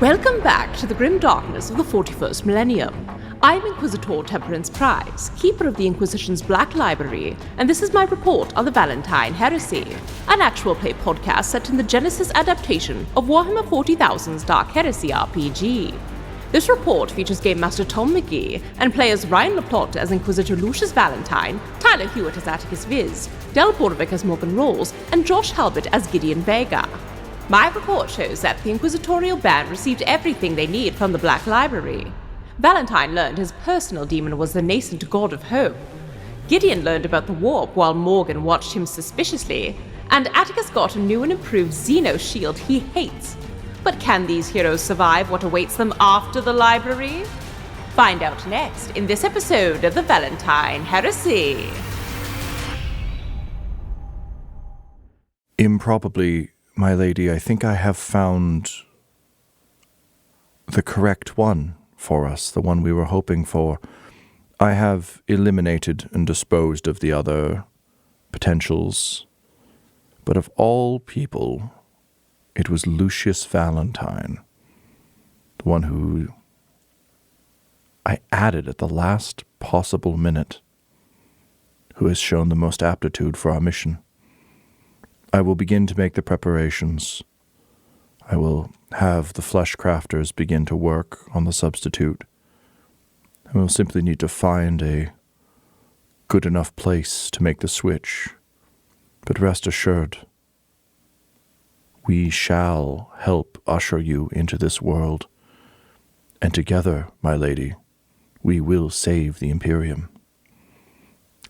Welcome back to the grim darkness of the 41st millennium. I'm Inquisitor Temperance Prize, keeper of the Inquisition's Black Library, and this is my report on the Valentyne Heresy, an actual play podcast set in the Genesis adaptation of Warhammer 40,000's Dark Heresy RPG. This report features Game Master Tom McGee and players Ryan LaPlante as Inquisitor Lucius Valentyne, Tyler Hewitt as Attikus Viz, Del Borovic as Morgan Rolls, and Josh Halbot as Gideon Vega. My report shows that the Inquisitorial band received everything they need from the Black Library. Valentyne learned his personal demon was the nascent god of hope. Gideon learned about the warp while Morgan watched him suspiciously, and Attikus got a new and improved xenos shield he hates. But can these heroes survive what awaits them after the library? Find out next in this episode of the Valentyne Heresy. Improbably, my lady, I think I have found the correct one for us, the one we were hoping for. I have eliminated and disposed of the other potentials, but of all people, it was Lucius Valentyne, the one who I added at the last possible minute, who has shown the most aptitude for our mission. I will begin to make the preparations. I will have the flesh crafters begin to work on the substitute. And we'll simply need to find a good enough place to make the switch. But rest assured, we shall help usher you into this world. And together, my lady, we will save the Imperium.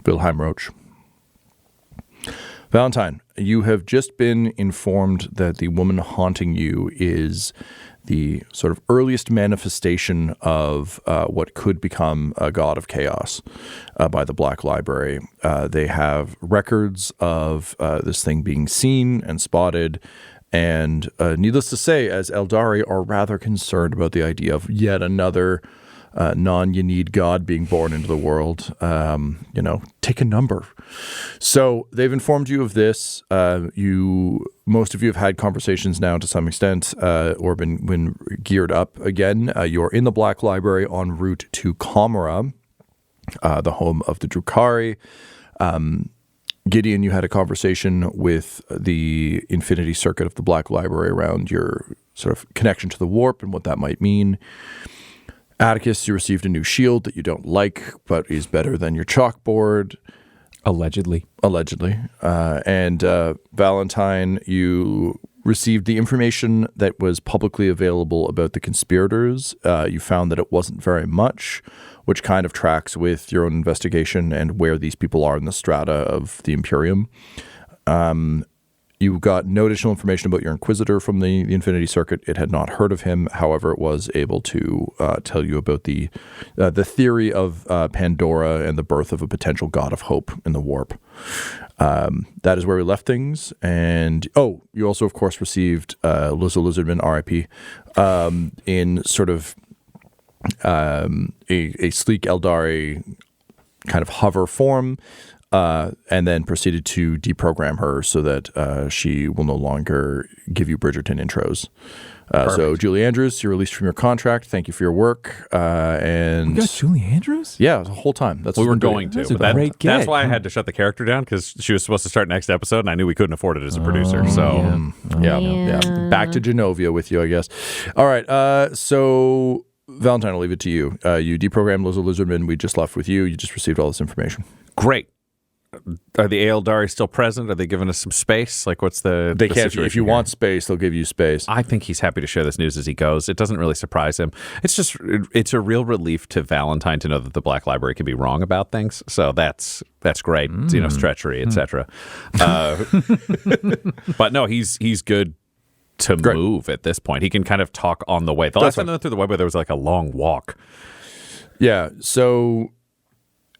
Wilhelm Roach. Valentyne, you have just been informed that the woman haunting you is the sort of earliest manifestation of what could become a god of chaos by the Black Library. They have records of this thing being seen and spotted, and needless to say, as Eldari are rather concerned about the idea of yet another non-Yanid god being born into the world. Take a number. So they've informed you of this. Most of you have had conversations now to some extent, or been geared up again. You're in the Black Library en route to Commorragh, the home of the Drukhari. Gideon, you had a conversation with the Infinity Circuit of the Black Library around your sort of connection to the warp and what that might mean. Attikus, you received a new shield that you don't like, but is better than your chalkboard. Allegedly. And Valentyne, you received the information that was publicly available about the conspirators. You found that it wasn't very much, which kind of tracks with your own investigation and where these people are in the strata of the Imperium. You got no additional information about your Inquisitor from the Infinity Circuit. It had not heard of him. However, it was able to tell you about the theory of Pandora and the birth of a potential god of hope in the warp. That is where we left things. And, you also, of course, received Lizzo Lizardman, R.I.P., in sort of a sleek Eldari kind of hover form. And then proceeded to deprogram her so that she will no longer give you Bridgerton intros. So, Julie Andrews, you're released from your contract. Thank you for your work. And we got Julie Andrews? Yeah, the whole time. That's we were going to. That's why I had to shut the character down, because she was supposed to start next episode, and I knew we couldn't afford it as a producer. So, yeah. Back to Genovia with you, I guess. All right. So, Valentyne, I'll leave it to you. You deprogrammed Lizzo Lizardman. We just left with you. You just received all this information. Great. Are the Eldari still present? Are they giving us some space? Like, what's the They can't. If you want space, they'll give you space. I think he's happy to share this news as he goes. It doesn't really surprise him. It's a real relief to Valentyne to know that the Black Library can be wrong about things. So that's great. Treachery, etc. But no, he's good to move at this point. He can kind of talk on the way. The last time I went through the Webway, there was like a long walk. Yeah. So,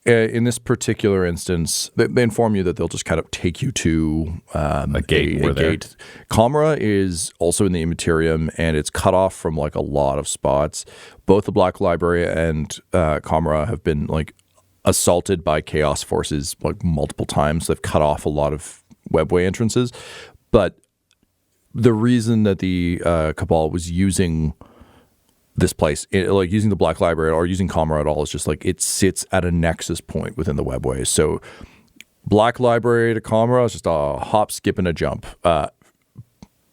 in this particular instance, they inform you that they'll just kind of take you to a gate. Commorragh is also in the Immaterium, and it's cut off from like a lot of spots. Both the Black Library and Commorragh have been like assaulted by Chaos forces like multiple times. They've cut off a lot of Webway entrances, but the reason that the Cabal was using this place, like using the Black Library or using Commorragh at all, is just like it sits at a nexus point within the Webway. So Black Library to Commorragh is just a hop, skip, and a jump.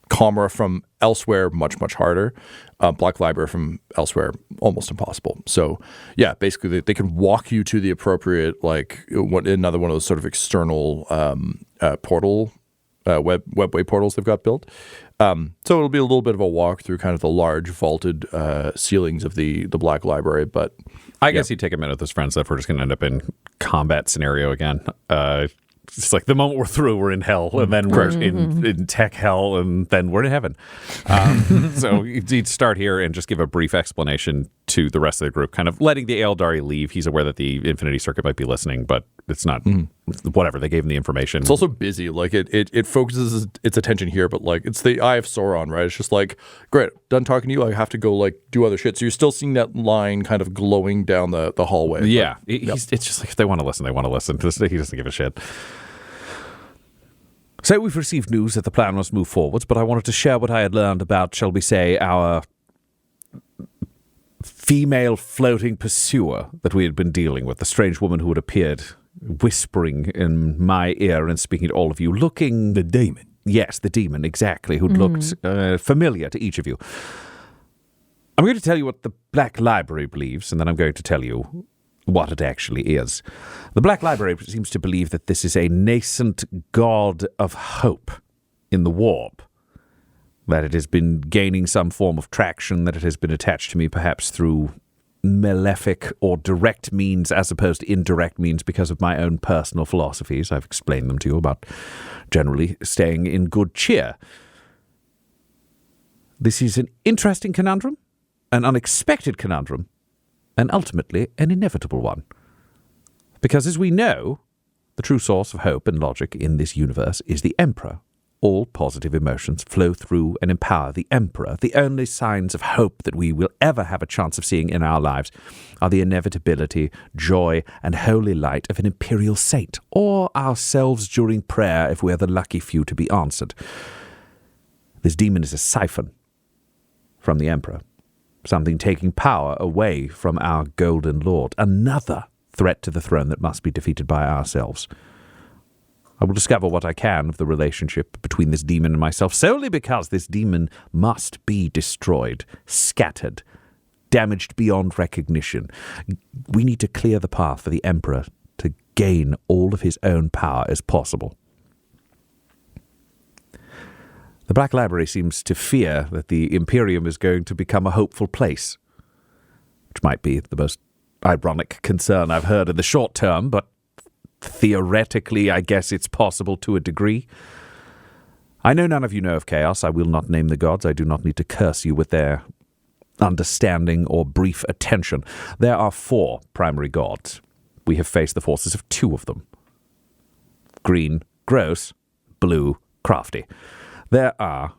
Commorragh from elsewhere, much, much harder. Black Library from elsewhere, almost impossible. So yeah, basically they can walk you to the appropriate, like another one of those sort of external portal, Webway portals they've got built. So it'll be a little bit of a walk through kind of the large vaulted ceilings of the Black Library. But I guess he'd take a minute with his friends if we're just going to end up in combat scenario again. It's like the moment we're through, we're in hell, and then we're in tech hell, and then we're in heaven. So he'd start here and just give a brief explanation to the rest of the group, kind of letting the Eldari leave. He's aware that the Infinity Circuit might be listening, but it's not whatever. They gave him the information. It's also busy. Like it focuses its attention here, but like it's the Eye of Sauron, right? It's just like, great, done talking to you. I have to go like do other shit. So you're still seeing that line kind of glowing down the hallway. Yeah, but, it's just like if they want to listen, they want to listen. He doesn't give a shit. So we've received news that the plan was move forwards, but I wanted to share what I had learned about, shall we say, our female floating pursuer that we had been dealing with, the strange woman who had appeared whispering in my ear and speaking to all of you, looking... The demon. Yes, the demon, exactly, who'd looked familiar to each of you. I'm going to tell you what the Black Library believes, and then I'm going to tell you what it actually is. The Black Library seems to believe that this is a nascent god of hope in the warp, that it has been gaining some form of traction, that it has been attached to me perhaps through malefic or direct means as opposed to indirect means because of my own personal philosophies. I've explained them to you about generally staying in good cheer. This is an interesting conundrum, an unexpected conundrum, and ultimately an inevitable one. Because as we know, the true source of hope and logic in this universe is the Emperor. All positive emotions flow through and empower the Emperor. The only signs of hope that we will ever have a chance of seeing in our lives are the inevitability, joy, and holy light of an imperial saint, or ourselves during prayer if we are the lucky few to be answered. This demon is a siphon from the Emperor. Something taking power away from our Golden Lord. Another threat to the throne that must be defeated by ourselves. I will discover what I can of the relationship between this demon and myself, solely because this demon must be destroyed, scattered, damaged beyond recognition. We need to clear the path for the Emperor to gain all of his own power as possible. The Black Library seems to fear that the Imperium is going to become a hopeful place, which might be the most ironic concern I've heard in the short term, but theoretically, I guess it's possible to a degree. I know none of you know of chaos. I will not name the gods. I do not need to curse you with their understanding or brief attention. There are 4 primary gods. We have faced the forces of 2 of them. Green, gross; blue, crafty. There are...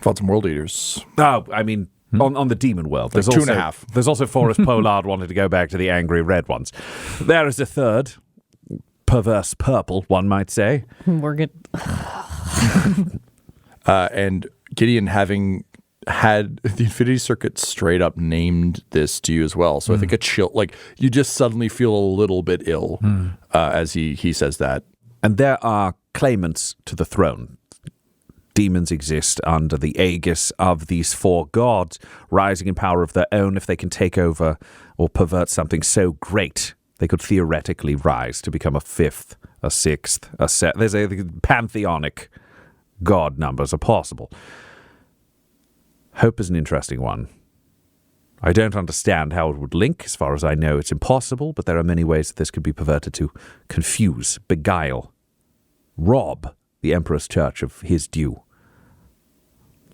fought some world eaters. Oh, I mean, on the demon world. Like There's 2.5. There's also Forrest Pollard wanted to go back to the angry red ones. There is a 3rd, perverse purple, one might say. We're good. And Gideon having had the Infinity Circuit straight up named this to you as well. So I think a chill, like you just suddenly feel a little bit ill as he says that. And there are claimants to the throne. Demons exist under the aegis of these 4 gods, rising in power of their own. If they can take over or pervert something so great, they could theoretically rise to become a 5th, a 6th, a 7th. There's a pantheonic god numbers are possible. Hope is an interesting one. I don't understand how it would link. As far as I know, it's impossible, but there are many ways that this could be perverted to confuse, beguile, rob the Emperor's Church of his due.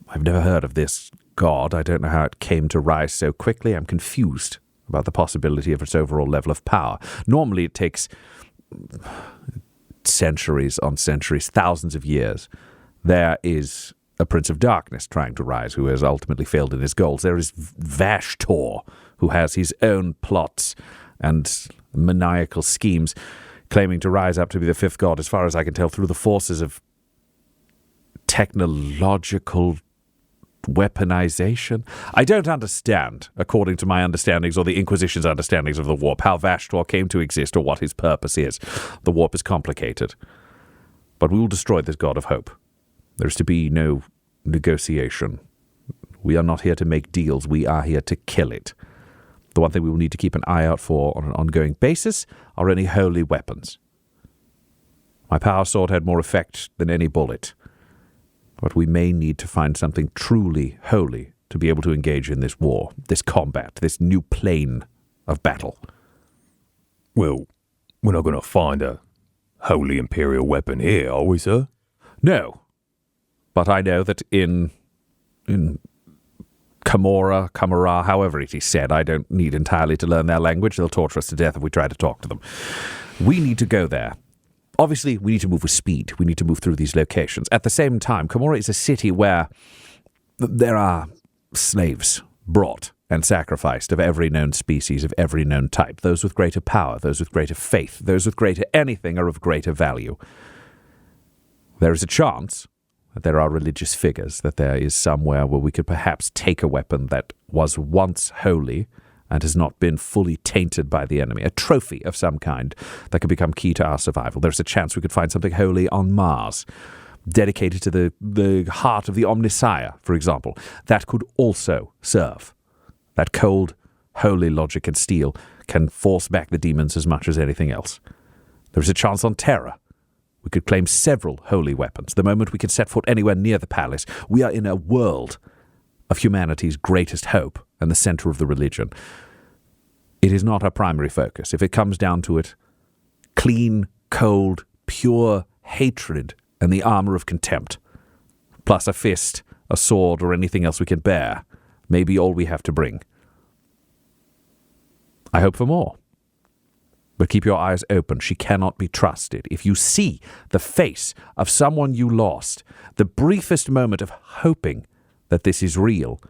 I've never heard of this god. I don't know how it came to rise so quickly. I'm confused about the possibility of its overall level of power. Normally it takes centuries on centuries, thousands of years. There is a Prince of Darkness trying to rise who has ultimately failed in his goals. There is Vashtor, who has his own plots and maniacal schemes, claiming to rise up to be the 5th god, as far as I can tell, through the forces of technological weaponization. I don't understand, according to my understandings or the Inquisition's understandings of the warp, how Vashtor came to exist or what his purpose is. The warp is complicated. But we will destroy this god of hope. There is to be no negotiation. We are not here to make deals. We are here to kill it. The one thing we will need to keep an eye out for on an ongoing basis are any holy weapons. My power sword had more effect than any bullet. But we may need to find something truly holy to be able to engage in this war, this combat, this new plane of battle. Well, we're not going to find a holy imperial weapon here, are we, sir? No. But I know that in Commorragh, however it is said, I don't need entirely to learn their language. They'll torture us to death if we try to talk to them. We need to go there. Obviously, we need to move with speed. We need to move through these locations. At the same time, Commorragh is a city where there are slaves brought and sacrificed of every known species, of every known type. Those with greater power, those with greater faith, those with greater anything are of greater value. There is a chance that there are religious figures, that there is somewhere where we could perhaps take a weapon that was once holy and has not been fully tainted by the enemy, a trophy of some kind that could become key to our survival. There's a chance we could find something holy on Mars, dedicated to the heart of the Omnissiah, for example. That could also serve. That cold, holy logic and steel can force back the demons as much as anything else. There's a chance on Terra. We could claim several holy weapons. The moment we can set foot anywhere near the palace, we are in a world of humanity's greatest hope and the center of the religion. It is not our primary focus. If it comes down to it, clean, cold, pure hatred and the armor of contempt, plus a fist, a sword, or anything else we can bear, may be all we have to bring. I hope for more. But keep your eyes open. She cannot be trusted. If you see the face of someone you lost, the briefest moment of hoping that this is real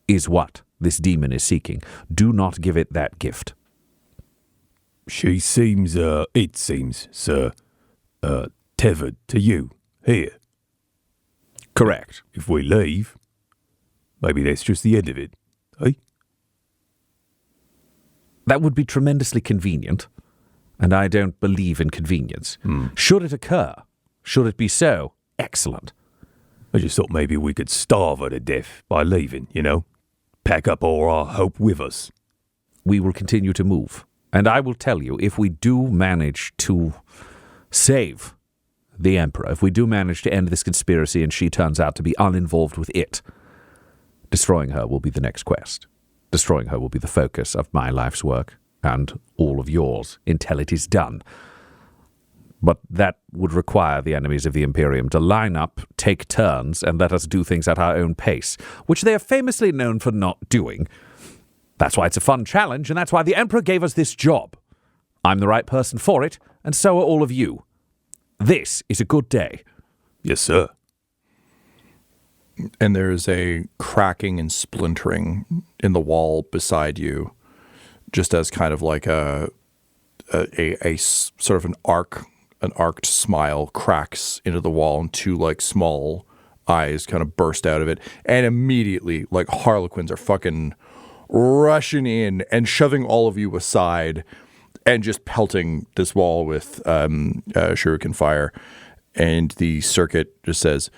is what this demon is seeking. Do not give it that gift. She seems, it seems, sir, tethered to you here. Correct. If we leave, maybe that's just the end of it, eh? That would be tremendously convenient, and I don't believe in convenience. Should it occur, should it be so, excellent. I just thought maybe we could starve her to death by leaving, you know? Pack up all our hope with us. We will continue to move. And I will tell you, if we do manage to save the Emperor, if we do manage to end this conspiracy and she turns out to be uninvolved with it, destroying her will be the next quest. Destroying her will be the focus of my life's work and all of yours until it is done. But that would require the enemies of the Imperium to line up, take turns, and let us do things at our own pace, which they are famously known for not doing. That's why it's a fun challenge, and that's why the Emperor gave us this job. I'm the right person for it, and so are all of you. This is a good day. Yes, sir. And there's a cracking and splintering in the wall beside you, just as kind of like a sort of an arced smile cracks into the wall, and two like small eyes kind of burst out of it, and immediately like harlequins are fucking rushing in and shoving all of you aside and just pelting this wall with shuriken fire. And the circuit just says,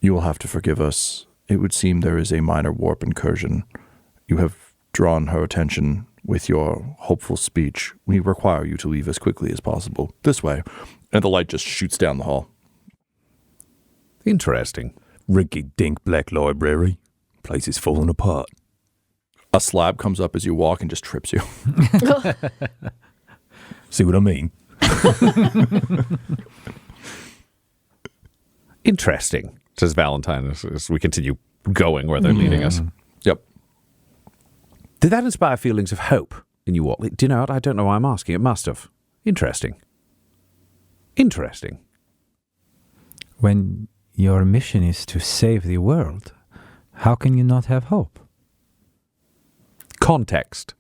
"You will have to forgive us. It would seem there is a minor warp incursion. You have drawn her attention with your hopeful speech. We require you to leave as quickly as possible. This way." And the light just shoots down the hall. Interesting. Rinky-dink black library. Place is falling apart. A slab comes up as you walk and just trips you. See what I mean? Interesting, says Valentyne as we continue going where they're leading us. Yep. Did that inspire feelings of hope in you all? Do you know what? I don't know why I'm asking. It must have. Interesting. Interesting. When your mission is to save the world, how can you not have hope? Context.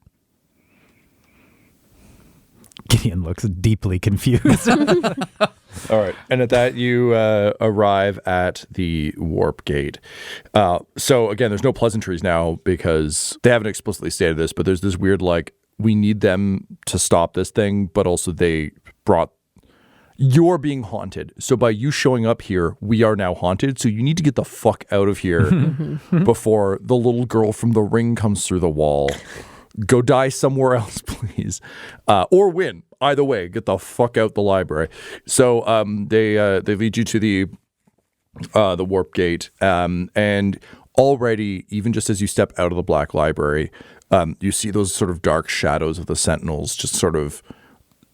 Gideon looks deeply confused. All right. And at that, you arrive at the warp gate. So, again, there's no pleasantries now because they haven't explicitly stated this, but there's this weird, like, we need them to stop this thing, but also they brought... You're being haunted. So by you showing up here, we are now haunted. So you need to get the fuck out of here before the little girl from the ring comes through the wall. Go die somewhere else, please. Or win. Either way, get the fuck out the library. So they lead you to the warp gate. And already, even just as you step out of the Black Library, you see those sort of dark shadows of the Sentinels just sort of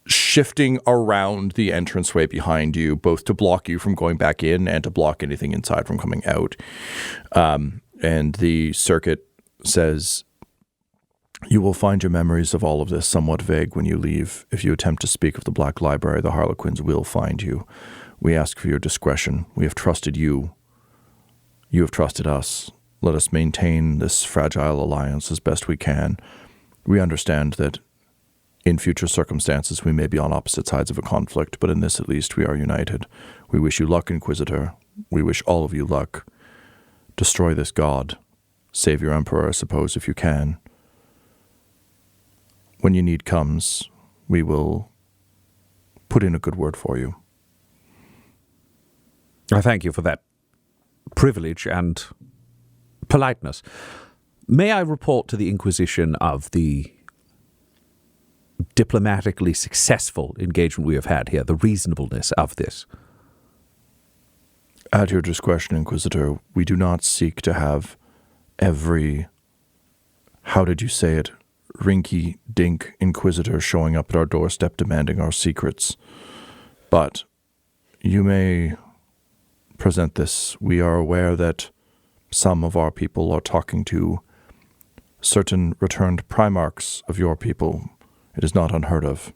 shifting around the entranceway behind you, both to block you from going back in and to block anything inside from coming out. And the circuit says, you will find your memories of all of this somewhat vague when you leave. If you attempt to speak of the Black Library, the Harlequins will find you. We ask for your discretion. We have trusted you. You have trusted us. Let us maintain this fragile alliance as best we can. We understand that in future circumstances, we may be on opposite sides of a conflict, but in this at least we are united. We wish you luck, Inquisitor. We wish all of you luck. Destroy this god. Save your Emperor, I suppose, if you can. When your need comes, we will put in a good word for you. I thank you for that privilege and politeness. May I report to the Inquisition of the diplomatically successful engagement we have had here, the reasonableness of this? At your discretion, Inquisitor, we do not seek to have every, how did you say it, rinky-dink Inquisitor showing up at our doorstep demanding our secrets. But you may present this. We are aware that some of our people are talking to certain returned Primarchs of your people. It is not unheard of.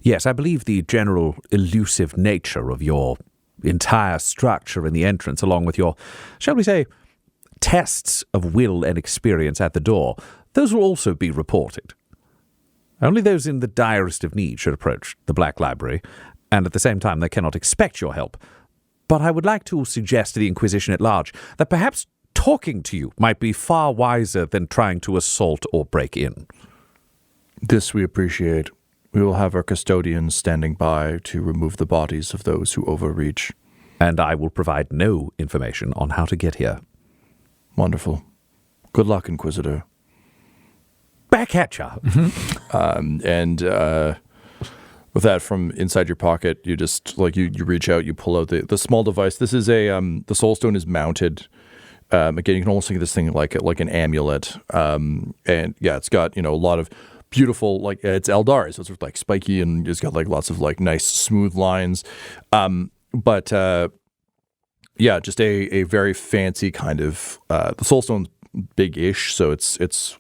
Yes, I believe the general elusive nature of your entire structure in the entrance, along with your, shall we say, tests of will and experience at the door, those will also be reported. Only those in the direst of need should approach the Black Library, and at the same time they cannot expect your help. But I would like to suggest to the Inquisition at large that perhaps talking to you might be far wiser than trying to assault or break in. This we appreciate. We will have our custodians standing by to remove the bodies of those who overreach. And I will provide no information on how to get here. Wonderful. Good luck, Inquisitor. Back at ya. With that, from inside your pocket, you just, like, you reach out, you pull out the small device. This is a, the Soulstone is mounted. Again, you can almost think of this thing like an amulet. And yeah, it's got, a lot of beautiful, like, it's Eldari, so it's sort of like spiky and it's got like lots of like nice smooth lines. But just a very fancy kind of, the Soulstone's big-ish, so it's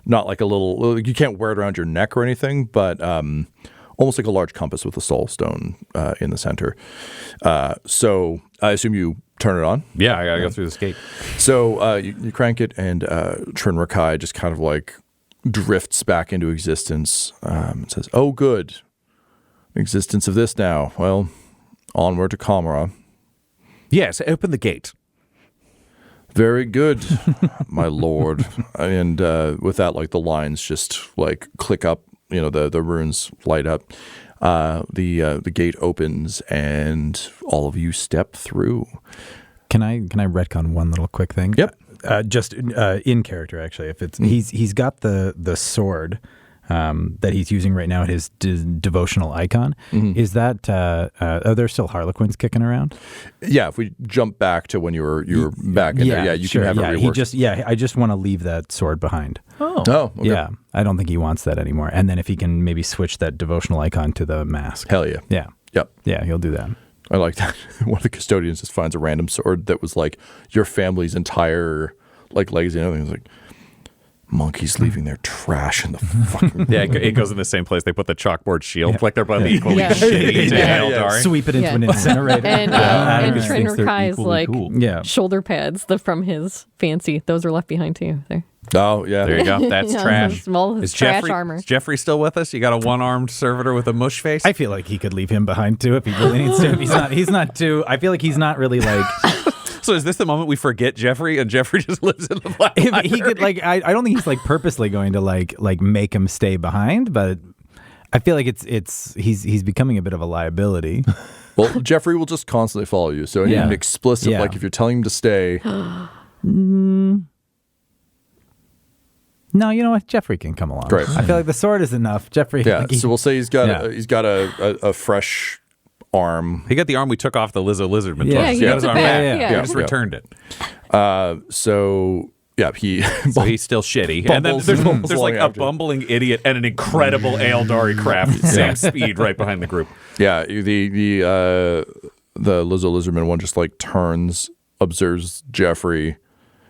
not like a little, you can't wear it around your neck or anything, but almost like a large compass with a Soulstone in the center. So I assume you turn it on? Yeah, I gotta go through this gate. So you crank it, and Trin Rakai just kind of like drifts back into existence and says, "Oh, good. Existence of this now. Well, onward to Commorragh." Yes, open the gate. Very good, my lord. And with that, like, the lines just like click up, the runes light up. The gate opens and all of you step through. Can I retcon one little quick thing? Yep. Just in character, actually. If it's he's got the sword that he's using right now at his devotional icon. Mm-hmm. Is that are there still Harlequins kicking around? Yeah, if we jump back to when you were back in there, you can have it reworked. I just want to leave that sword behind. Oh, okay. Yeah. I don't think he wants that anymore. And then if he can maybe switch that devotional icon to the mask. Hell yeah. Yeah. Yep. Yeah, he'll do that. I like that. One of the custodians just finds a random sword that was like your family's entire like legacy and everything. It's like, monkeys leaving their trash in the fucking... Yeah, it goes in the same place they put the chalkboard shield. Yeah. Like they're both equally shitty to Eldari. Sweep it into an incinerator. And Trin Rakai's like shoulder pads from his fancy. Those are left behind too. There. Oh, yeah. There you go. That's Yeah, trash. small Is trash armor. Is Jeffrey still with us? You got a one-armed servitor with a mush face? I feel like he could leave him behind too if he really needs to. If he's not too. I feel like he's not really like. So is this the moment we forget Jeffrey and Jeffrey just lives in the Black If Library? he could like, I don't think he's like purposely going to like make him stay behind, but I feel like he's becoming a bit of a liability. Well, Jeffrey will just constantly follow you. So Yeah. an explicit, Yeah. like if you're telling him to stay. No, you know what? Jeffrey can come along. Great. I feel like the sword is enough. Jeffrey. Yeah. like, So we'll say he's got Yeah. a fresh arm. He got the arm we took off the Lizardman. Yeah, twice. he He got got his it arm back, back. yeah. He just Yeah. returned it. So yeah, he So he's still shitty. And then Bumbles- there's bumbles like along a after. bumbling idiot and an incredible Aeldari craft, same speed, right behind the group. yeah the Lizardman one just like turns, observes Jeffrey,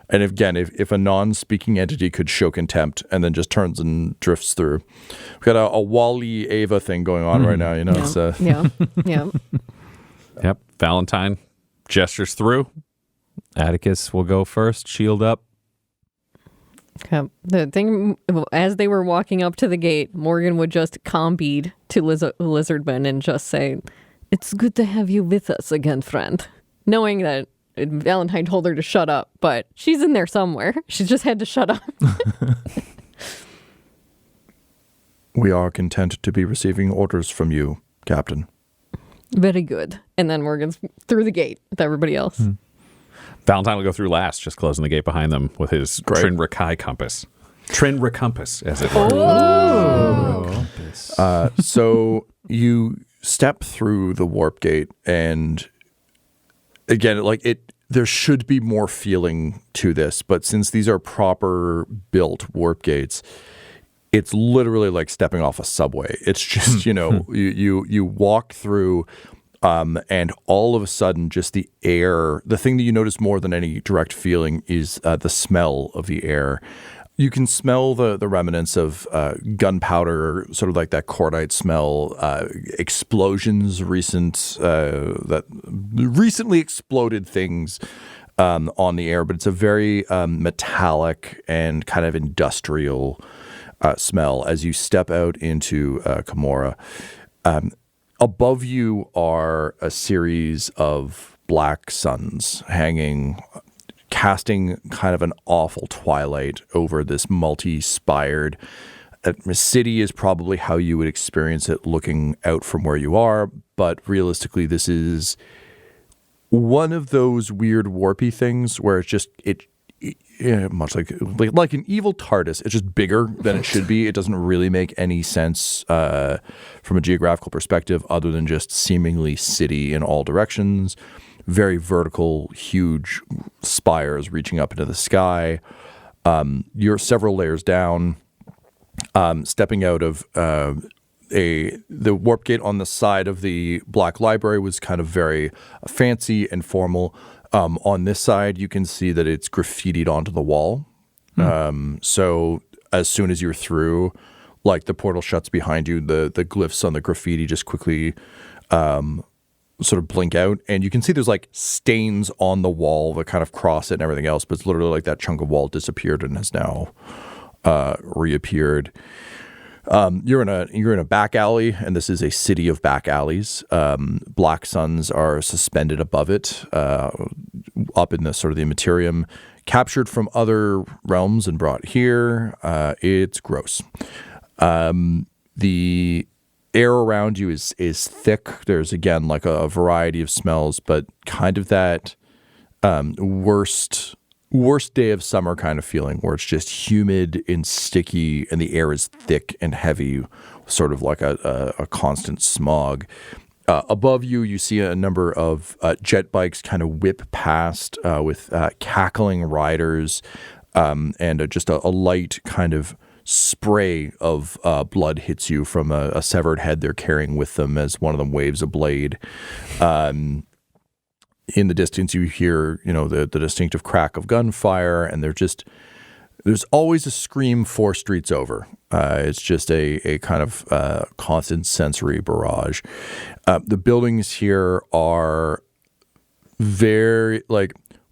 and if a non-speaking entity could show contempt, and then just turns and drifts through. We've got a Wally Ava thing going on right now. You know, it's Yeah. Yeah. Yep. Valentyne gestures through. Attikus will go first, shield up. Okay. The thing, as they were walking up to the gate, Morgan would just combead to Lizardman and just say, "It's good to have you with us again, friend." Knowing that Valentyne told her to shut up, but she's in there somewhere. She just had to shut up. we are content to be receiving orders from you, Captain. Very good. And then Morgan's through the gate with everybody else. Valentyne will go through last, just closing the gate behind them with his Trinrakai compass. Trinracompass, as it were. So you step through the warp gate, and again, there should be more feeling to this, but since these are proper built warp gates, it's literally like stepping off a subway. It's just, you walk through, and all of a sudden, just the air, the thing that you notice more than any direct feeling is the smell of the air. You can smell the remnants of gunpowder, sort of like that cordite smell, explosions, recently exploded things on the air, but it's a very metallic and kind of industrial smell as you step out into Commorragh. Above you are a series of black suns casting kind of an awful twilight over this multi-spired city is probably how you would experience it looking out from where you are, but realistically this is one of those weird warpy things where it's just much like an evil TARDIS. It's just bigger than it should be. It doesn't really make any sense from a geographical perspective other than just seemingly city in all directions. Very vertical, huge spires reaching up into the sky. You're several layers down, stepping out of the warp gate on the side of the Black Library was kind of very fancy and formal. On this side, you can see that it's graffitied onto the wall. So as soon as you're through, like the portal shuts behind you, the glyphs on the graffiti just quickly sort of blink out. And you can see there's like stains on the wall that kind of cross it and everything else. But it's literally like that chunk of wall disappeared and has now reappeared. You're in a back alley, and this is a city of back alleys. Black suns are suspended above it, up in the sort of the Immaterium, captured from other realms and brought here. It's gross. The air around you is thick. There's again like a variety of smells, but kind of that worst day of summer kind of feeling where it's just humid and sticky and the air is thick and heavy, sort of like a constant smog. Above you, you see a number of jet bikes kind of whip past with cackling riders and just a light kind of spray of blood hits you from a severed head they're carrying with them as one of them waves a blade. In the distance, you hear, the distinctive crack of gunfire, and there's always a scream 4 streets over. It's just a kind of constant sensory barrage. The buildings here are very,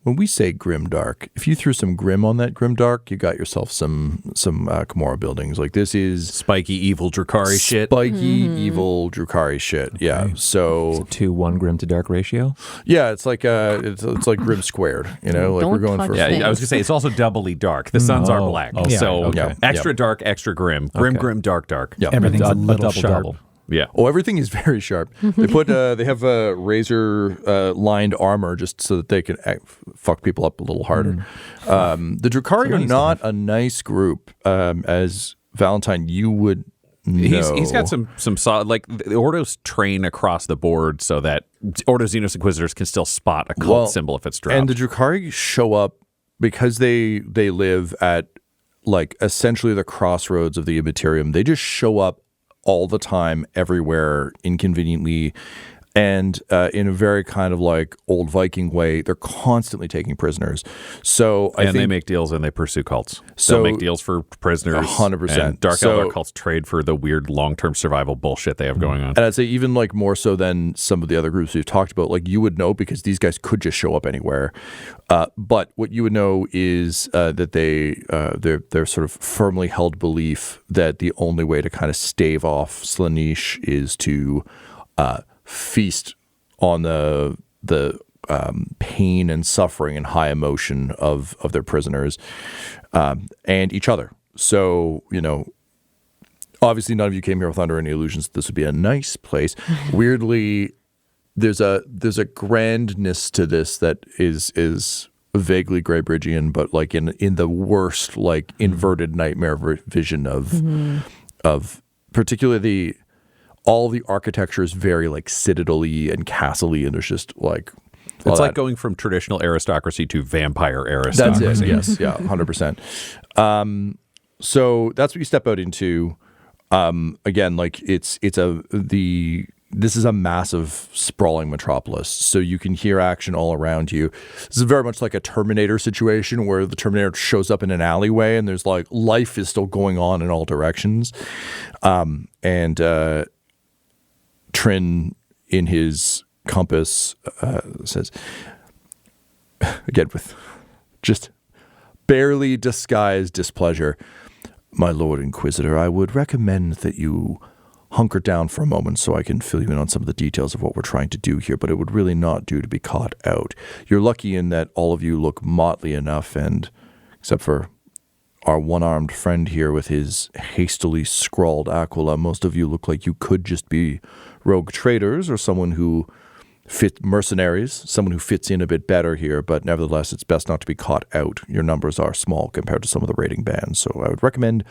when we say grimdark, if you threw some grim on that grimdark, you got yourself some Commorragh buildings. Like this is spiky, evil Drukhari shit. Spiky, evil Drukhari shit. Yeah. So It's a 2-1 grim to dark ratio. yeah, it's like grim squared. You know, like Don't we're going touch for. that. Yeah, I was going to say, it's also doubly dark. The suns are black. okay. So Okay. extra dark, extra grim. Grim, Okay. grim, dark, dark. Yeah. Everything's a little double sharp. double. Yeah. Oh, everything is very sharp. They put they have razor lined armor just so that they can fuck people up a little harder. The Drukhari are not a nice group, as Valentyne you would know. He's got some solid, like the Ordos train across the board so that Ordo Xenos Inquisitors can still spot a cult symbol if it's dropped. And the Drukhari show up because they live at like essentially the crossroads of the Immaterium. They just show up all the time, everywhere, inconveniently, and in a very kind of like old Viking way. They're constantly taking prisoners. So I think they make deals and they pursue cults. So- They'll make deals for prisoners. 100%. And Dark So- Eldar cults trade for the weird long-term survival bullshit they have going on. And I'd say even like more so than some of the other groups we've talked about, like you would know because these guys could just show up anywhere. But what you would know is that they're sort of firmly held belief that the only way to kind of stave off Slaanesh is to feast on the pain and suffering and high emotion of their prisoners and each other. So, you know, obviously none of you came here with under any illusions that this would be a nice place. Weirdly, there's a grandness to this that is vaguely Greybridgian, but like in the worst, like inverted nightmare vision of particularly all the architecture is very like citadel-y and castle-y, and there's just like It's like going from traditional aristocracy to vampire aristocracy. that's it. Yes, yeah, 100%. So that's what you step out into. Again, like this is a massive sprawling metropolis, so you can hear action all around you. This is very much like a Terminator situation where the Terminator shows up in an alleyway and there's like life is still going on in all directions. And Trin in his compass says, again with just barely disguised displeasure, "My Lord Inquisitor, I would recommend that you hunker down for a moment so I can fill you in on some of the details of what we're trying to do here, but it would really not do to be caught out. You're lucky in that all of you look motley enough, and except for our one-armed friend here with his hastily scrawled aquila, most of you look like you could just be rogue traders or someone who mercenaries, someone who fits in a bit better here, but nevertheless, it's best not to be caught out. Your numbers are small compared to some of the raiding bands, so I would recommend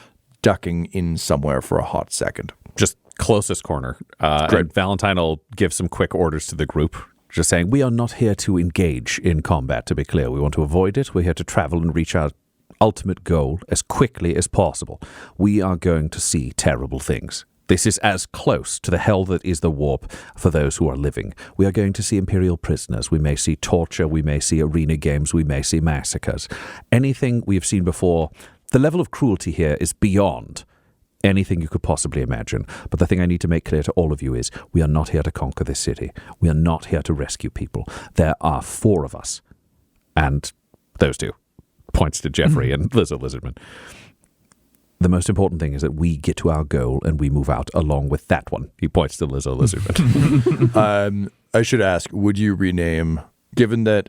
ducking in somewhere for a hot second." Just closest corner. And Valentyne will give some quick orders to the group, just saying, we are not here to engage in combat, to be clear. We want to avoid it. We're here to travel and reach our ultimate goal as quickly as possible. We are going to see terrible things. This is as close to the hell that is the warp for those who are living. We are going to see Imperial prisoners. We may see torture. We may see arena games. We may see massacres. Anything we have seen before. The level of cruelty here is beyond anything you could possibly imagine. But the thing I need to make clear to all of you is we are not here to conquer this city. We are not here to rescue people. There are 4 of us. And those 2. Points to Jeffrey and Lizzo Lizardman. The most important thing is that we get to our goal and we move out along with that one. He points to Lizzo Lizardman. I should ask, would you rename, given that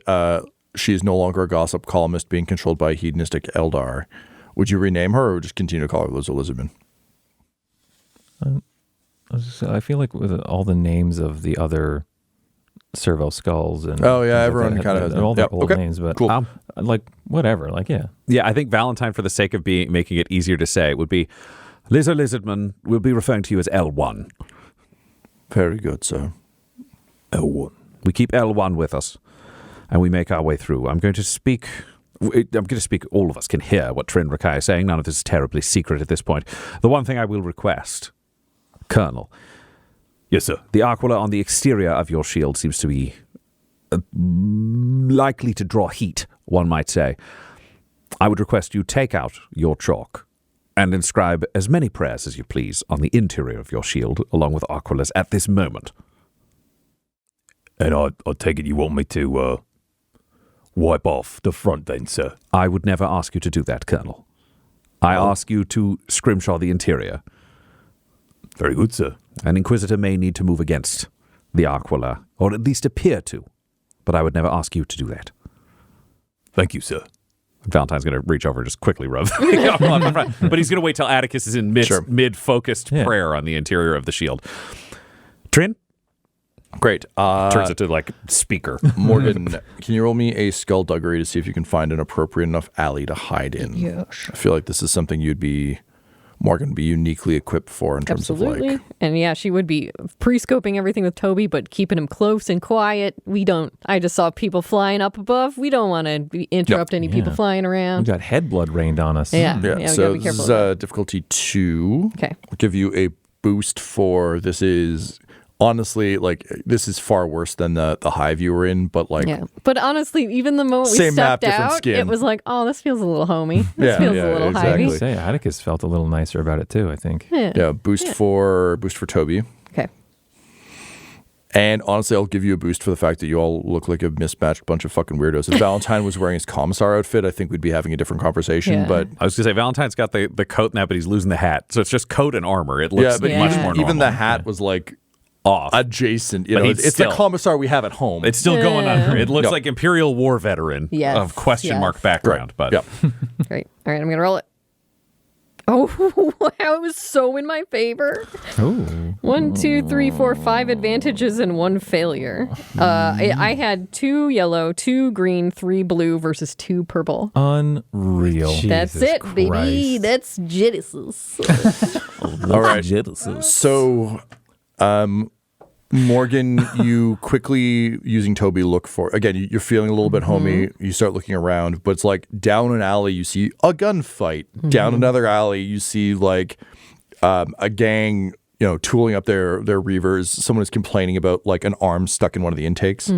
she is no longer a gossip columnist being controlled by a hedonistic Eldar, would you rename her or just continue to call her Lizzo Lizardman? I feel like with all the names of the other Servo Skulls and everyone kind of has all their them. old Okay, names, but cool. like whatever, like yeah. Yeah, I think Valentyne, for the sake of making it easier to say, would be Lizzo Lizardman. We'll be referring to you as L1. Very good, sir. L1. We keep L1 with us, and we make our way through. I'm going to speak. All of us can hear what Trin Rakai is saying. None of this is terribly secret at this point. The one thing I will request, Colonel. Yes, sir. The aquila on the exterior of your shield seems to be likely to draw heat, one might say. I would request you take out your chalk and inscribe as many prayers as you please on the interior of your shield, along with aquilas at this moment. And I take it you want me to wipe off the front then, sir. I would never ask you to do that, Colonel. I ask you to scrimshaw the interior. Very good, sir. An Inquisitor may need to move against the Aquila, or at least appear to, but I would never ask you to do that. Thank you, sir. Valentine's going to reach over and just quickly rub the arm on the front. But he's going to wait till Attikus is in mid-focused prayer on the interior of the shield. Trin? Great. Turns it to, like, speaker. Morgan, can you roll me a skullduggery to see if you can find an appropriate enough alley to hide in? Yeah, sure. I feel like this is something Morgan, be uniquely equipped for in terms of like... And yeah, she would be pre-scoping everything with Toby, but keeping him close and quiet. I just saw people flying up above. We don't want to interrupt any people flying We around. got head blood rained on us. Yeah, we so gotta be this careful. is difficulty 2. Okay. I'll give you a boost for this is... Honestly, like, this is far worse than the hive you were in, but like... Yeah. But honestly, even the moment we Same map, stepped different out, skin. it was like, oh, this feels a little homey. This feels a little exactly. hivey. Say, Attikus felt a little nicer about it too, I think. Yeah. Boost for Toby. Okay. And honestly, I'll give you a boost for the fact that you all look like a mismatched bunch of fucking weirdos. If Valentyne was wearing his commissar outfit, I think we'd be having a different conversation. Yeah. But I was going to say, Valentine's got the coat now, but he's losing the hat. So it's just coat and armor. It looks but much more normal. even the hat was like off. adjacent. You But know, he's it's still- the commissar we have at home. It's still going under. It looks Yep. like Imperial War veteran Yes, of question mark background. But Yep. Great. All right, I'm going to roll it. Oh, wow, it was so in my favor. Oh. 1, 2, 3, 4, 5 advantages and 1 failure. I had 2 yellow, 2 green, 3 blue versus 2 purple. Unreal. That's Jesus it, baby. Christ. That's Genesis. All right. So, Morgan, you quickly, using Toby, look for, again, you're feeling a little bit homey. You start looking around, but it's like down an alley, you see a gunfight. Down another alley, you see like a gang, tooling up their reavers. Someone is complaining about like an arm stuck in one of the intakes.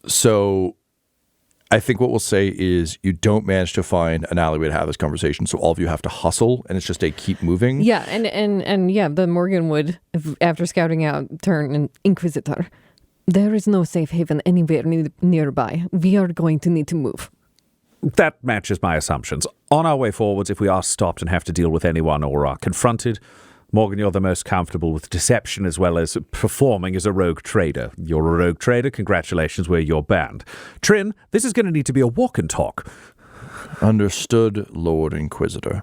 So I think what we'll say is you don't manage to find an alleyway to have this conversation, so all of you have to hustle, and it's just a keep moving. Yeah, and yeah, the Morgan would, after scouting out, turn an Inquisitor. There is no safe haven anywhere nearby. We are going to need to move. that matches my assumptions. On our way forwards, if we are stopped and have to deal with anyone or are confronted, Morgan, you're the most comfortable with deception as well as performing as a rogue trader. You're a rogue trader. Congratulations, we're your band. Trin, this is going to need to be a walk and talk. Understood, Lord Inquisitor.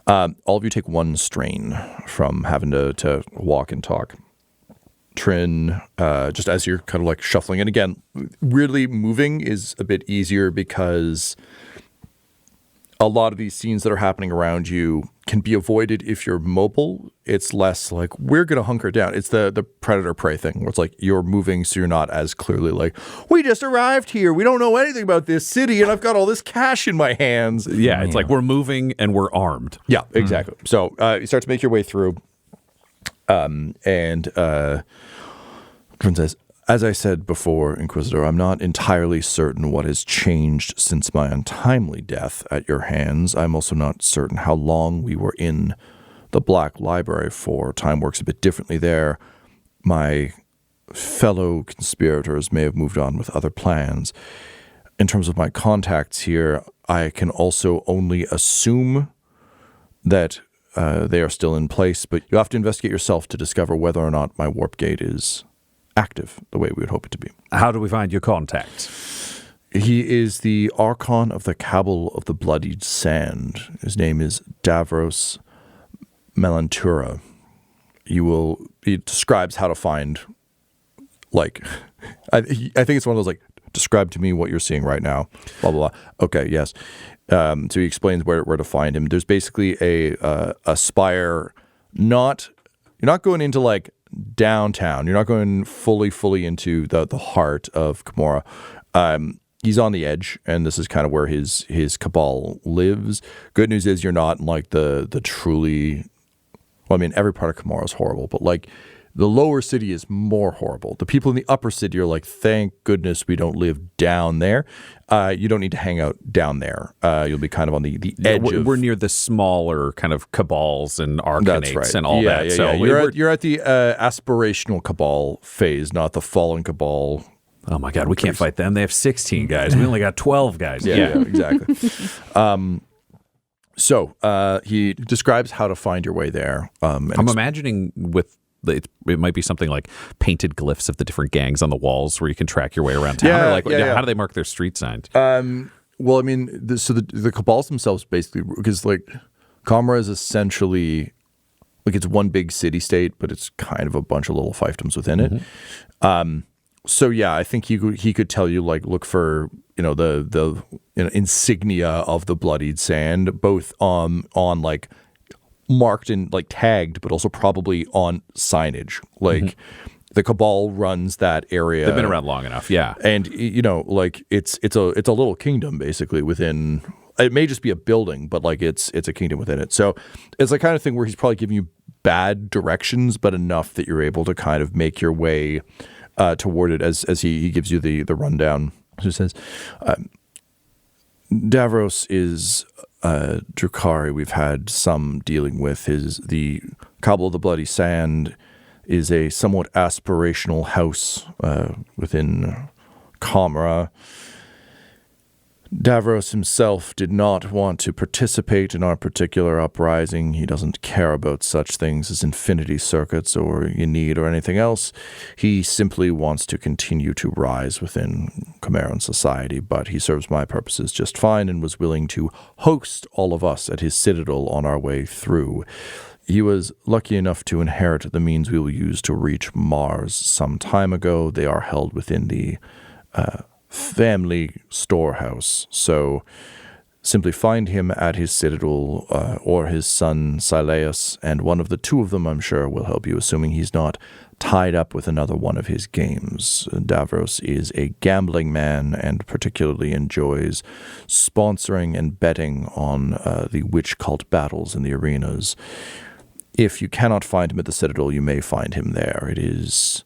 All of you take one strain from having to walk and talk. Trin, just as you're kind of like shuffling, and again, weirdly, moving is a bit easier because a lot of these scenes that are happening around you can be avoided if you're mobile. It's less like, we're going to hunker down. It's the predator-prey thing, where it's like you're moving so you're not as clearly like, we just arrived here. We don't know anything about this city, and I've got all this cash in my hands. Yeah, it's like we're moving and we're armed. Yeah, exactly. So you start to make your way through, and Trin says, as I said before, Inquisitor, I'm not entirely certain what has changed since my untimely death at your hands. I'm also not certain how long we were in the Black Library for. Time works a bit differently there. My fellow conspirators may have moved on with other plans. In terms of my contacts here, I can also only assume that they are still in place, but you have to investigate yourself to discover whether or not my warp gate is active the way we would hope it to be. How do we find your contacts? He is the Archon of the Cabal of the Bloodied Sand. His name is Davros Melantura. He describes how to find, like, I think it's one of those, like, describe to me what you're seeing right now, blah, blah, blah. Okay, yes. So he explains where to find him. There's basically a spire, you're not going into, like, downtown. You're not going fully into the heart of Commorragh. He's on the edge, and this is kind of where his cabal lives. Good news is you're not in like the truly, well, I mean, every part of Commorragh is horrible, but like the lower city is more horrible. The people in the upper city are like, thank goodness we don't live down there. You don't need to hang out down there. You'll be kind of on the edge. We're near the smaller kind of cabals and arcanates and all that. Yeah. So You're at the aspirational cabal phase, not the fallen cabal Oh my God, we can't fight them. They have 16 guys. We only got 12 guys. Yeah, exactly. So he describes how to find your way there. I'm imagining it might be something like painted glyphs of the different gangs on the walls where you can track your way around town. How do they mark their street signs? Well, I mean, the Cabals themselves basically, because like Commorragh is essentially like it's one big city-state, but it's kind of a bunch of little fiefdoms within it. So yeah, I think he could tell you like look for the insignia of the bloodied sand, both on like marked and like tagged, but also probably on signage. Like the Cabal runs that area. They've been around long enough, yeah. And like it's a little kingdom basically within. It may just be a building, but like it's a kingdom within it. So it's the kind of thing where he's probably giving you bad directions, but enough that you're able to kind of make your way toward it as he gives you the rundown. He says, Davros is Drukhari we've had some dealing with. The Cabal of the Bloody Sand is a somewhat aspirational house within Commorragh. Davros himself did not want to participate in our particular uprising. He doesn't care about such things as infinity circuits or Yanid or anything else. He simply wants to continue to rise within Commorragh society, but he serves my purposes just fine and was willing to host all of us at his citadel on our way through. He was lucky enough to inherit the means we will use to reach Mars some time ago. They are held within the family storehouse. So simply find him at his citadel or his son Sileus, and one of the two of them, I'm sure, will help you, assuming he's not tied up with another one of his games. Davros is a gambling man and particularly enjoys sponsoring and betting on the witch cult battles in the arenas. If you cannot find him at the citadel, you may find him there. It is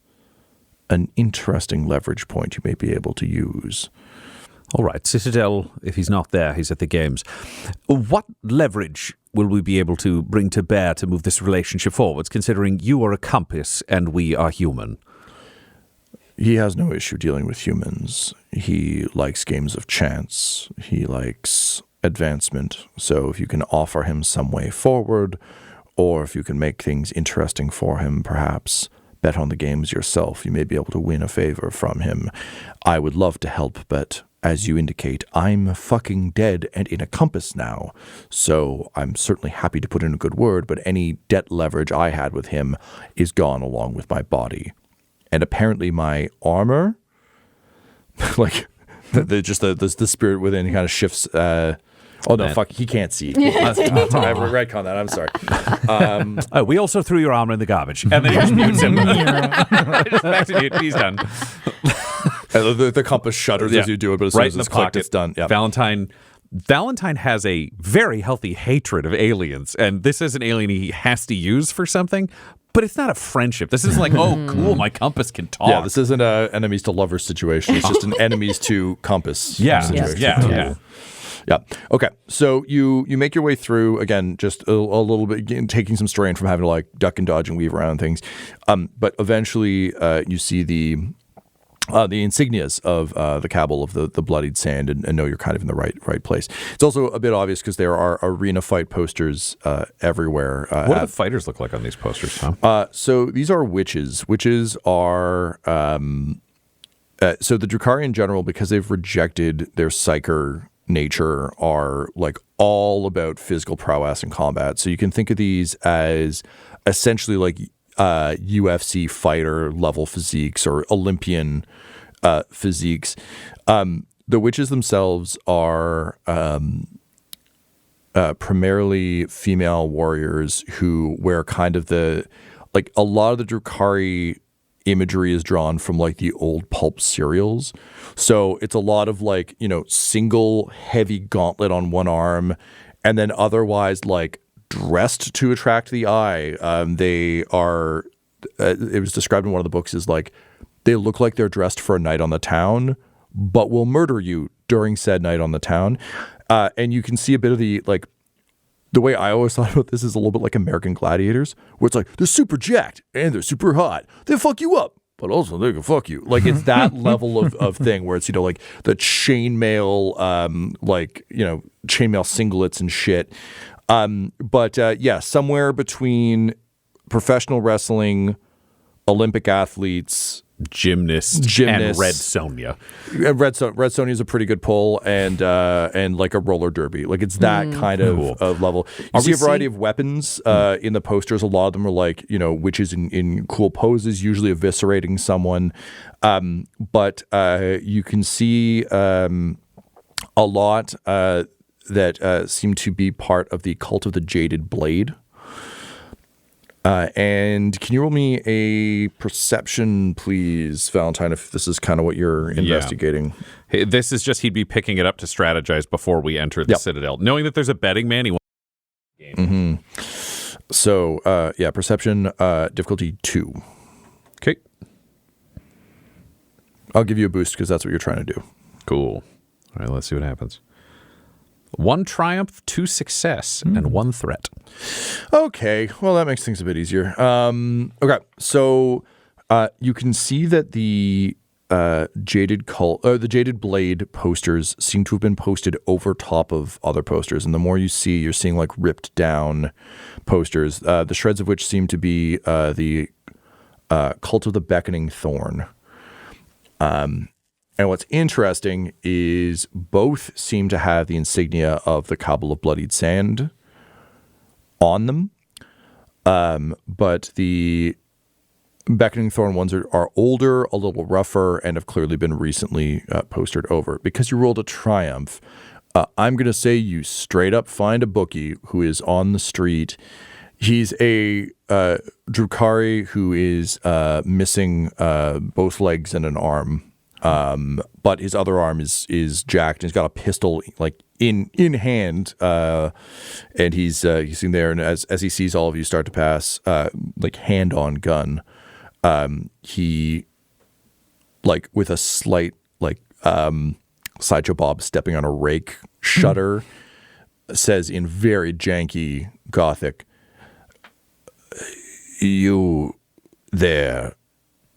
an interesting leverage point you may be able to use. All right, Citadel, if he's not there, he's at the games. What leverage will we be able to bring to bear to move this relationship forwards, considering you are a compass and we are human? He has no issue dealing with humans. He likes games of chance. He likes advancement. So if you can offer him some way forward, or if you can make things interesting for him, perhaps bet on the games yourself, you may be able to win a favor from him. I would love to help, but as you indicate, I'm fucking dead and in a compass now. So I'm certainly happy to put in a good word, but any debt leverage I had with him is gone along with my body. And apparently my armor, like the spirit within kind of shifts. Oh, no, fuck, he can't see. I retcon that, I'm sorry. We also threw your armor in the garbage. And then he just mutes him. Just back to mute. He's done. The compass shudders as you do it, but as soon as it's clicked, it's done. Yeah. Valentyne has a very healthy hatred of aliens, and this is an alien he has to use for something, but it's not a friendship. This isn't like, oh, cool, my compass can talk. Yeah, this isn't an enemies to lovers situation. It's just an enemies to compass situation. Yeah. Yeah. Okay. So you make your way through, again, just a little bit, again, taking some strain from having to like duck and dodge and weave around things. But eventually you see the insignias of the Cabal of the Bloodied Sand and know you're kind of in the right place. It's also a bit obvious because there are arena fight posters everywhere. What do the fighters look like on these posters, Tom? So these are witches. Witches are... so the Drukhari in general, because they've rejected their psyker nature, are like all about physical prowess and combat. So you can think of these as essentially like UFC fighter level physiques or Olympian physiques. The witches themselves are primarily female warriors who wear kind of a lot of the Drukhari imagery is drawn from like the old pulp serials. So it's a lot of like, single heavy gauntlet on one arm and then otherwise like dressed to attract the eye. They are, it was described in one of the books as like, they look like they're dressed for a night on the town, but will murder you during said night on the town. And you can see a bit of the way I always thought about this is a little bit like American Gladiators, where it's like, they're super jacked and they're super hot. They fuck you up but also they can fuck you. Like, it's that level of thing where it's, like the chainmail, chainmail singlets and shit. But somewhere between professional wrestling, Olympic athletes, gymnasts, and Red Sonja. Red Sonja is a pretty good pull, and like a roller derby. Like, it's that kind of level. You see a variety of weapons in the posters. A lot of them are like, witches in cool poses, usually eviscerating someone. But you can see a lot that seem to be part of the cult of the Jaded Blade. And can you roll me a perception, please, Valentyne, if this is kind of what you're investigating? Yeah. This is just he'd be picking it up to strategize before we enter the Citadel. Knowing that there's a betting man, he wants So, perception, difficulty 2. Okay. I'll give you a boost because that's what you're trying to do. Cool. All right, let's see what happens. 1 triumph, 2 success, and 1 threat. Okay, well, that makes things a bit easier. Okay, so you can see that the the Jaded Blade posters seem to have been posted over top of other posters, and the more you see, you're seeing like ripped down posters. The shreds of which seem to be the Cult of the Beckoning Thorn. And what's interesting is both seem to have the insignia of the Cabal of Bloodied Sand on them. But the Beckoning Thorn ones are older, a little rougher, and have clearly been recently postered over. Because you rolled a triumph, I'm going to say you straight up find a bookie who is on the street. He's a Drukhari who is missing both legs and an arm. But his other arm is jacked, and he's got a pistol like in hand, and he's sitting there. And as he sees all of you start to pass, like hand on gun, he like with a slight like Sideshow Bob stepping on a rake shudder, says in very janky Gothic, "You there,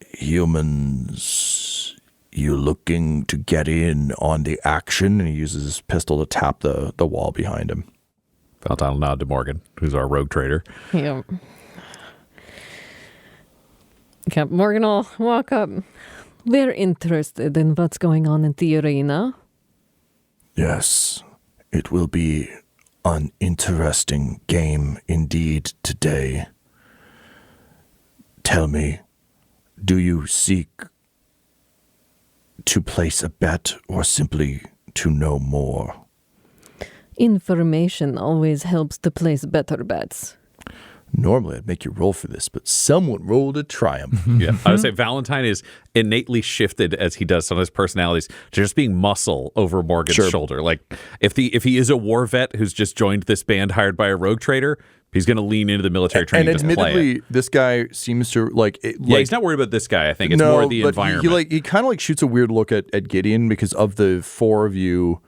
humans? You looking to get in on the action?" And he uses his pistol to tap the wall behind him. Valentyne will nod to Morgan, who's our rogue trader. Yeah. Okay, Morgan will walk up. We're interested in what's going on in the arena. Yes, it will be an interesting game indeed today. Tell me, do you seek to place a bet or simply to know more? Information always helps to place better bets. Normally I'd make you roll for this, but someone rolled a triumph. Yeah, I would say Valentyne is innately shifted as he does some of his personalities to just being muscle over Morgan's shoulder. Like if he is a war vet who's just joined this band hired by a rogue trader, he's going to lean into the military training. And admittedly, this guy seems to he's not worried about this guy. I think it's more the environment. He kind of like shoots a weird look at Gideon because of the 4 of you.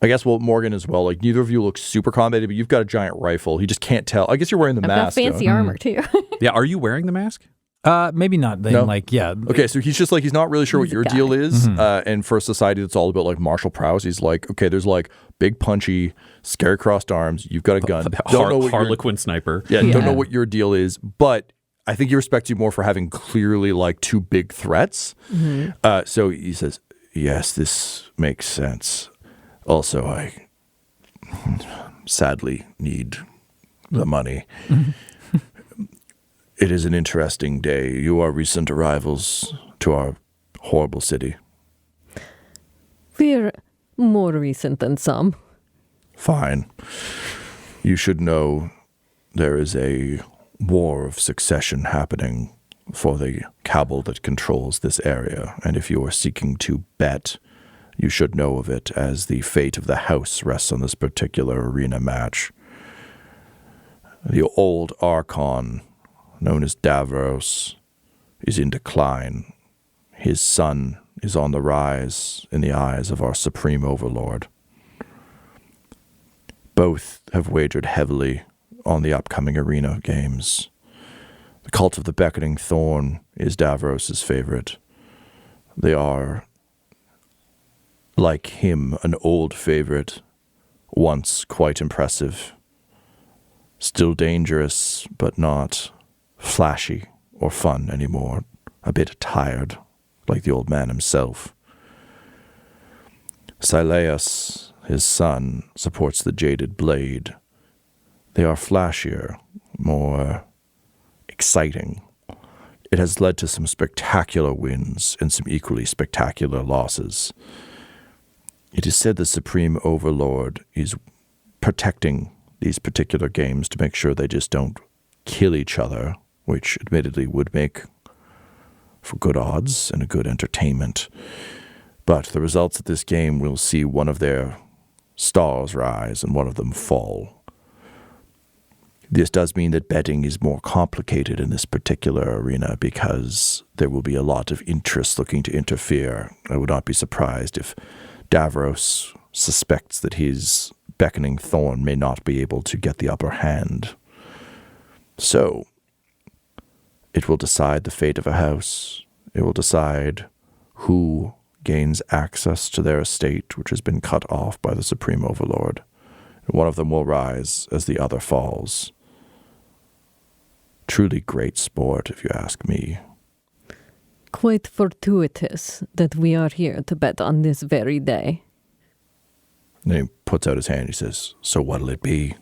I guess, Morgan as well. Like, neither of you look super combated, but you've got a giant rifle. He just can't tell. I guess you're wearing the mask. I've got fancy armor, too. Yeah, are you wearing the mask? Maybe not. Then, No? yeah. Okay, so he's just like, he's not really sure what your deal is. And for a society that's all about, like, martial prowess, he's like, okay, there's, like, big, punchy, scary crossed arms. You've got a gun. Don't know what Harlequin sniper. Don't know what your deal is. But I think he respects you more for having clearly, like, 2 big threats. So he says, yes, this makes sense. Also, I sadly need the money. It is an interesting day. You are recent arrivals to our horrible city. We're more recent than some. Fine. You should know there is a war of succession happening for the cabal that controls this area, and if you are seeking to bet, you should know of it, as the fate of the house rests on this particular arena match. The old Archon, known as Davros, is in decline. His son is on the rise in the eyes of our supreme overlord. Both have wagered heavily on the upcoming arena games. The Cult of the Beckoning Thorn is Davros' favorite. They are, like him, an old favorite, once quite impressive, still dangerous, but not flashy or fun anymore, a bit tired, like the old man himself. Sileus, his son, supports the Jaded Blade. They are flashier, more exciting. It has led to some spectacular wins and some equally spectacular losses. It is said the Supreme Overlord is protecting these particular games to make sure they just don't kill each other, which admittedly would make for good odds and a good entertainment. But the results of this game will see one of their stars rise and one of them fall. This does mean that betting is more complicated in this particular arena because there will be a lot of interest looking to interfere. I would not be surprised if Davros suspects that his Beckoning Thorn may not be able to get the upper hand. So, it will decide the fate of a house. It will decide who gains access to their estate, which has been cut off by the Supreme Overlord. One of them will rise as the other falls. Truly great sport, if you ask me. Quite fortuitous that we are here to bet on this very day. And he puts out his hand. He says, "So what'll it be?"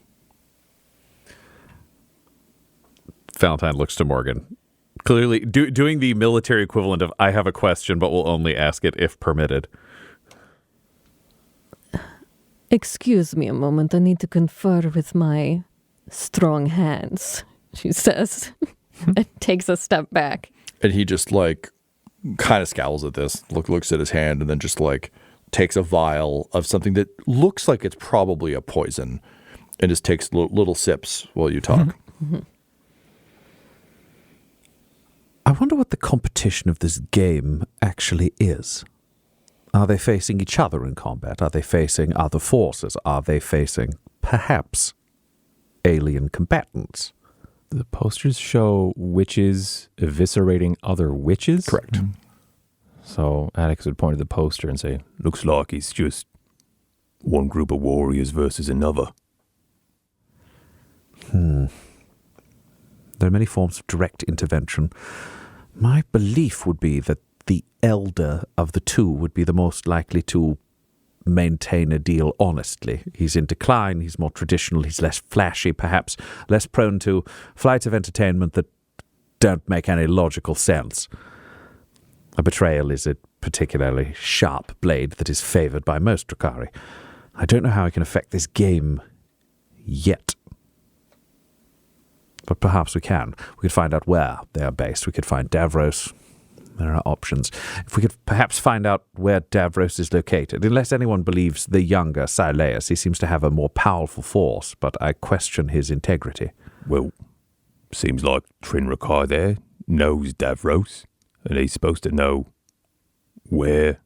Valentyne looks to Morgan. Clearly doing the military equivalent of, I have a question, but will only ask it if permitted. Excuse me a moment. I need to confer with my strong hands, she says, and takes a step back. And he just kind of scowls at this, looks at his hand, and then just takes a vial of something that looks like it's probably a poison, and just takes little sips while you talk. Mm-hmm. I wonder what the competition of this game actually is. Are they facing each other in combat? Are they facing other forces? Are they facing, perhaps, alien combatants? The posters show witches eviscerating other witches? Correct. Mm-hmm. So Attikus would point to the poster and say, Looks like it's just one group of warriors versus another. There are many forms of direct intervention. My belief would be that the elder of the two would be the most likely to maintain a deal honestly. He's in decline, he's more traditional, he's less flashy, perhaps less prone to flights of entertainment that don't make any logical sense. A betrayal is a particularly sharp blade that is favored by most Drukhari. I don't know how I can affect this game yet. But perhaps we can. We could find out where they are based. We could find Davros. There are options. If we could perhaps find out where Davros is located, unless anyone believes the younger Sileus, he seems to have a more powerful force, but I question his integrity. Well, seems like Trinrakai there knows Davros, and he's supposed to know where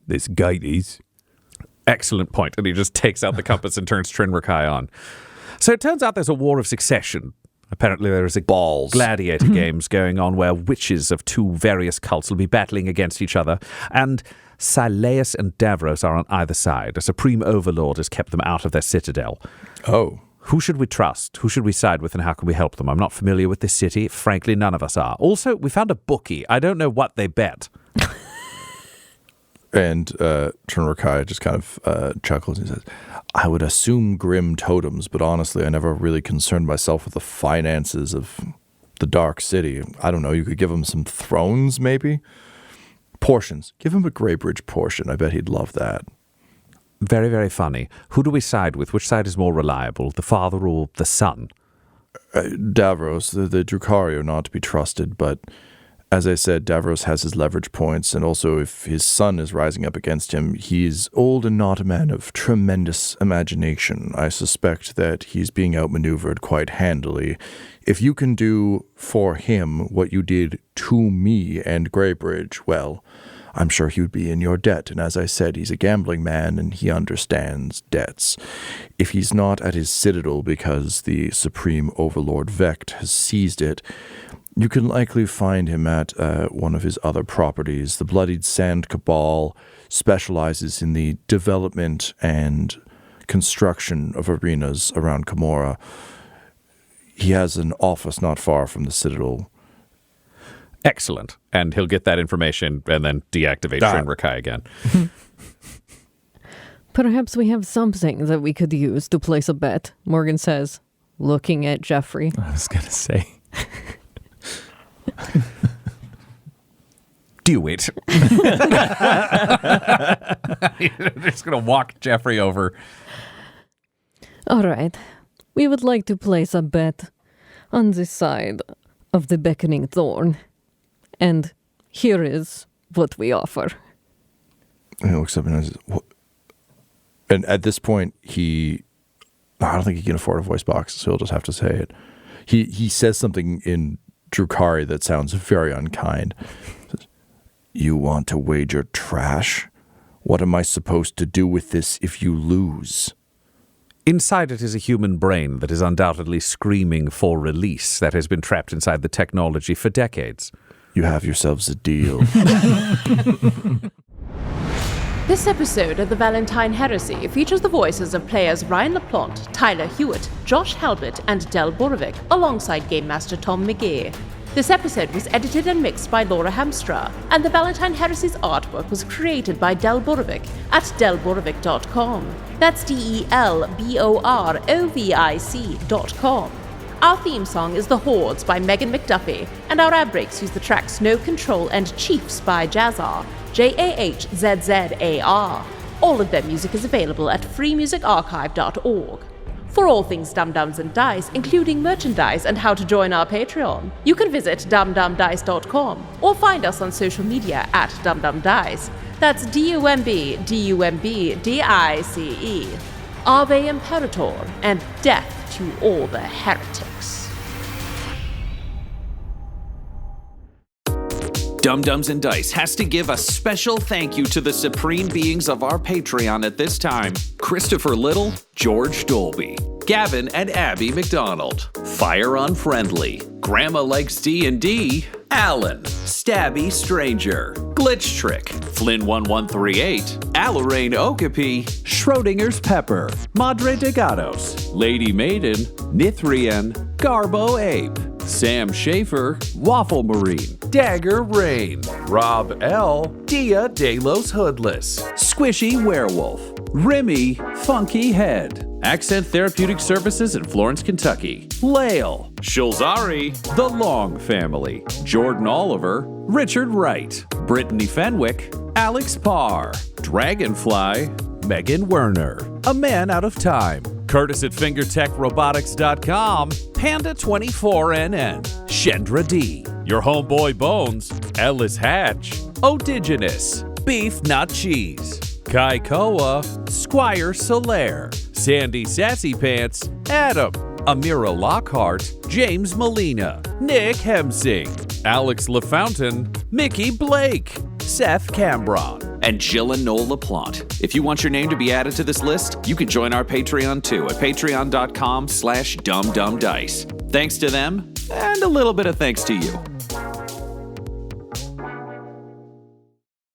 this gate is. Excellent point. And he just takes out the compass and turns Trinrakai on. So it turns out there's a war of succession. Apparently there is a gladiator games going on where witches of two various cults will be battling against each other, and Sileus and Davros are on either side. A supreme overlord has kept them out of their citadel. Oh. Who should we trust? Who should we side with, and how can we help them? I'm not familiar with this city. Frankly, none of us are. Also, we found a bookie. I don't know what they bet. And Trinrakai just kind of chuckles and says, "I would assume grim totems, but honestly, I never really concerned myself with the finances of the Dark City. I don't know, you could give him some thrones, maybe? Portions. Give him a Greybridge portion. I bet he'd love that." Very, very funny. Who do we side with? Which side is more reliable, the father or the son? Davros, the Drukhari are not to be trusted, but as I said, Davros has his leverage points, and also if his son is rising up against him, he's old and not a man of tremendous imagination. I suspect that he's being outmaneuvered quite handily. If you can do for him what you did to me and Greybridge, well, I'm sure he would be in your debt, and as I said, he's a gambling man and he understands debts. If he's not at his citadel because the Supreme Overlord Vecht has seized it, You can likely find him at one of his other properties. The Bloodied Sand Cabal specializes in the development and construction of arenas around Commorragh. He has an office not far from the Citadel. Excellent. And he'll get that information and then deactivate Trinrakai again. Perhaps we have something that we could use to place a bet, Morgan says, looking at Jeffrey. I was going to say. Do it. You're just going to walk Jeffrey over. All right. We would like to place a bet on this side of the beckoning thorn. And here is what we offer. And he looks up and says, what? And at this point, I don't think he can afford a voice box, so he'll just have to say it. He says something in Drukhari that sounds very unkind. He says, you want to wager trash? What am I supposed to do with this if you lose? Inside it is a human brain that is undoubtedly screaming for release that has been trapped inside the technology for decades. You have yourselves a deal. This episode of the Valentyne Heresy features the voices of players Ryan LaPlante, Tyler Hewitt, Josh Halbot, and Del Borovic, alongside Game Master Tom McGee. This episode was edited and mixed by Laura Hamstra, and the Valentyne Heresy's artwork was created by Del Borovic at delborovic.com. That's DELBOROVIC.com. Our theme song is The Hordes by Megan McDuffie, and our ad breaks use the tracks No Control and Chiefs by Jazzar, JAHZZAR. All of their music is available at freemusicarchive.org. For all things Dum-Dums and Dice, including merchandise and how to join our Patreon, you can visit dumdumdice.com or find us on social media at dumdumdice. That's DUMBDICE. Ave Imperator, and death to all the heretics. Dum-Dums and Dice has to give a special thank you to the supreme beings of our Patreon at this time: Christopher Little, George Dolby, Gavin and Abby McDonald, Fire Unfriendly, Grandma Likes D&D, Alan, Stabby Stranger, Glitch Trick, Flynn1138, Alarain Okapi, Schrodinger's Pepper, Madre de Gatos, Lady Maiden, Nithrian, Garbo Ape, Sam Schaefer, Waffle Marine, Dagger Rain, Rob L, Dia De Los Hoodless, Squishy Werewolf, Remy Funky Head, Accent Therapeutic Services in Florence, Kentucky, Lael, Shulzari, The Long Family, Jordan Oliver, Richard Wright, Brittany Fenwick, Alex Parr, Dragonfly, Megan Werner, A Man Out of Time, Curtis at FingerTechRobotics.com, Panda24NN, Shendra D, Your Homeboy Bones, Ellis Hatch, Odigenous, Beef Not Cheese, Kai Koa, Squire Solaire, Sandy Sassy Pants, Adam, Amira Lockhart, James Molina, Nick Hemsing, Alex LaFountain, Mickey Blake, Seth Cambron, and Jill and Noel LaPlante. If you want your name to be added to this list, you can join our Patreon too at patreon.com/dumdumdice. Thanks to them, and a little bit of thanks to you.